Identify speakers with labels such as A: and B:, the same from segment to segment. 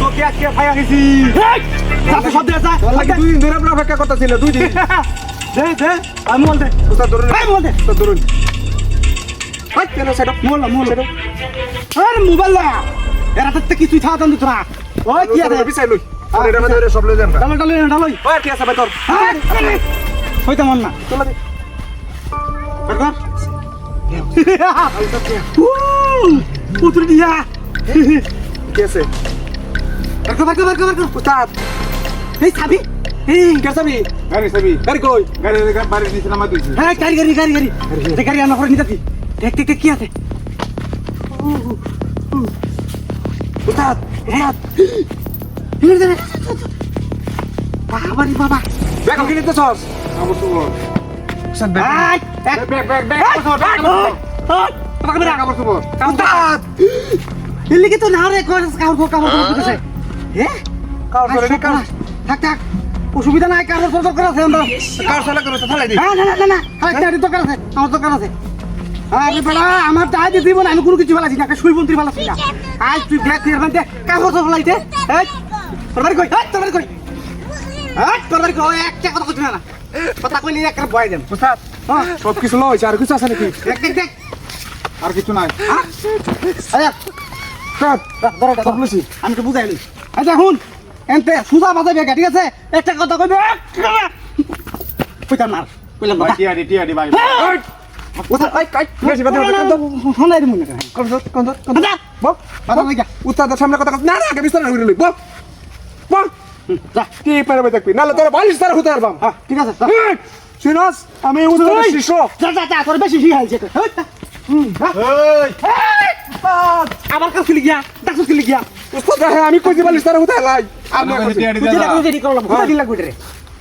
A: তোকে আজকে ভাই আনিছি যাতে সব দেয়া যায়
B: দুই দিন ধরে আপনার অপেক্ষা করতে ছিল 2 দিন
A: দে আমি বল দে
B: উস্তাদ ধরুন
A: ভাই বল দে
B: তো ধরুন হাই কেন সেটা
A: মোল আরে মোবাইল না এরা তো কিছুই থাকা দিত না ওই কি আছে
B: বিছাই লই এটা মধ্যে সব লই যান
A: ডালো
B: ওই কি আছে ভাই তোর
A: হইতে মন না
B: চলা দে
A: বের পুত্র দিয়া
B: কি আছে
A: বের
B: উস্তাদ
A: এই ছাবি এই
B: কে যাবি
C: গাড়ি চাবি
B: গাড়ি কই
C: গাড়ি বাড়ি নিচে নামা দিয়েছি
A: হ্যাঁ গাড়ি আনা করে নিতে দেখ কি আছে
B: উস্তাদ
A: বাবা
B: ব্যাগ কিনে তো সস
C: আমার তো বল
B: উস্তাদ ব্যাগ
C: আমার তো বল
B: উস্তাদ
A: এলিকে তো না রে কামড় করতেছে হ্যাঁ
B: কার করে নি কার
A: থাক অসুবিধা নাই কামড় করা আছে আমরা
B: কার সালা করে তো ফেলাই দি
A: না খালি দোকান আছে আমার দোকান আছে আরে বেড়া আমার টাকা দিয়ে দিব না আমি কোনো কিছু ফেলাছি না শুই বন্ত্রী ফেলাছি না আজ তুই ব্যাগ দিয়ে মানে কাগজ ফেলাইতে তোর কই তোর কই একটা কথা কইছ না কথা কইলি একটা ভয় দেন
B: উস্তাদ সব কিছু লইছে আর কিছু আছে নাকি
A: দেখ
C: আর কিছু নাই
A: আয়া
B: উস্তাদ
A: ধরটা
B: সব লইছি
A: আমি তো বুঝাইলি আচ্ছা শুন এনতে সুজা বাজাবে ঠিক আছে একটা কথা কইবে কইতাম না কইলাম
C: ভাই টিয়াডি ভাই
B: উস্তাদ আই কাই বেশি কথা
A: শোনাই দিমু না
B: কোন
A: বাবা লাগা
B: উস্তাদের সামনে কথা না আগে বিস্তার হইরে লই বল
A: যা
B: কি পারবে দেখবি নালে তোর 42 তার হতে পারবাম
A: হ্যাঁ ঠিক আছে
B: সিনাস আমি উস্তাদের শিষ্য
A: যা তোর বেশি শিখাইছে তো আবার কাছে গিয়া ডাক্তার ছিল গিয়া
B: উস্তাদ আমি কই দিবালিস তার হতে লাই আর না
C: টিয়াডি
A: তুই যেটা কইছিস করলাম হুতা নিলা কইরে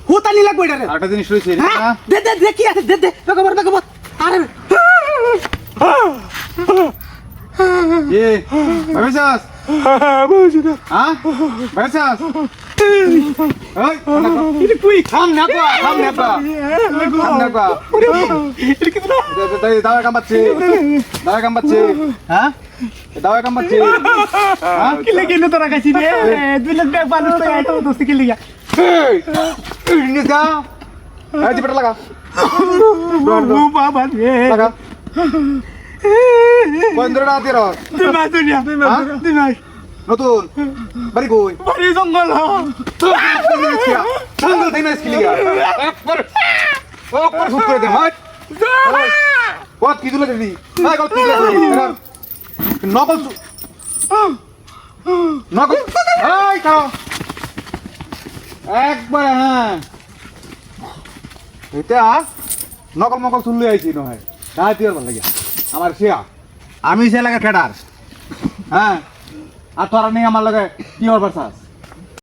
A: হুতা নিলা কইরে রে
C: আরেকটা জিনিস রয়েছে
A: হ্যাঁ দে কি আছে দে বেগমর আরে
C: এ ভাইসাস হ্যাঁ ভাইসাস এই
A: এটা কই
C: থাম না দাওয়া কামাচ্ছে হ্যাঁ দাওয়া কামাচ্ছে
A: কি লাগে না তোরা কাছি রে 2 লাখ টাকা বালু তো আইতো দোস্ত কি লিয়া
C: নিকা এই জিপটা লাগা
A: ও বাবা রে
C: লাগা বন্ধুরা আতির
A: তুই মাস
C: নতুন বাড়ি কই
A: বাড়ি জঙ্গল
C: জঙ্গল তাই না স্কিলিয়া একবার ফুট করে দে হাট কত কি দিলে দিদি ভাই কত কি দিলে নকল এই খাও একবার হ্যাঁ এটা নকল চুল্লি আইছি নয় রাত ইয়ার ভালো লাগে আমার শিয়া আমি সে লাগে ফেডার হ্যাঁ আর তোরা নেই আমার লাগে কি হবার চাস